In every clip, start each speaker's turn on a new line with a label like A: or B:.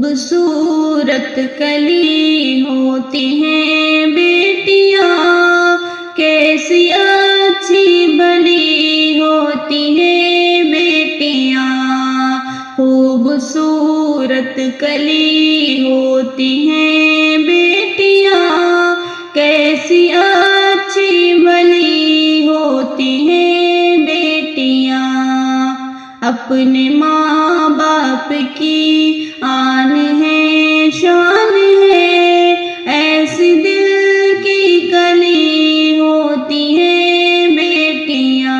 A: خوبصورت کلی ہوتی ہیں بیٹیاں، کیسی اچھی بھلی ہوتی ہیں بیٹیاں، خوبصورت کلی ہوتی ہیں بیٹیاں، کیسی اچھی بھلی ہوتی ہیں بیٹیاں، اپنے ماں باپ کی آن ہے شان ہے، ایسی دل کی کلی ہوتی ہیں بیٹیاں،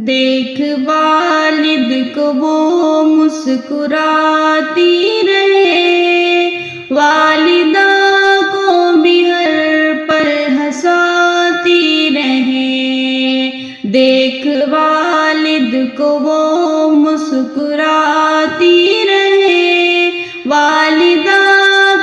A: دیکھ والد کو وہ مسکراتی رہے، والدہ کو بھی ہر پل ہنساتی رہے، دیکھ والد کو وہ مسکراتی رہے، والدہ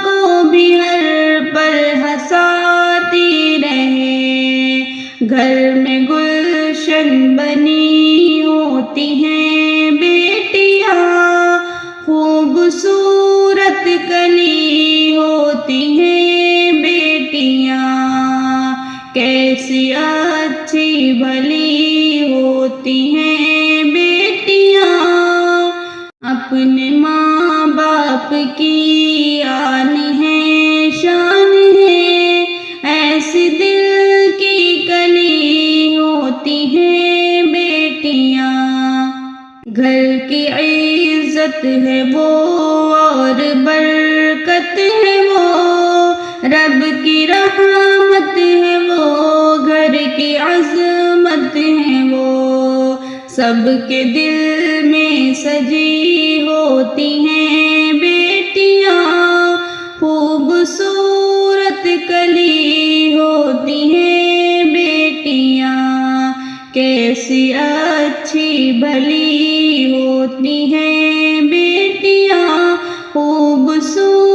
A: کو بھی ہر پل ہنساتی رہے، گھر میں گلشن بنی ہوتی ہیں بیٹیاں، خوبصورت کلی ہوتی ہیں بیٹیاں، کیسی اچھی بھلی ہوتی ہیں بیٹیاں، اپنے ماں باپ کی آن ہے شان ہے، ایسی دل کی کلی ہوتی ہیں بیٹیاں، گھر کی عزت ہے وہ اور برکت ہے وہ، رب کی رحمت ہے وہ، گھر کی عظمت ہے وہ، سب کے دل میں سجی ہوتی ہیں بیٹیاں، خوبصورت کلی ہوتی ہیں بیٹیاں، کیسی اچھی بھلی ہوتی ہیں بیٹیاں، خوبصورت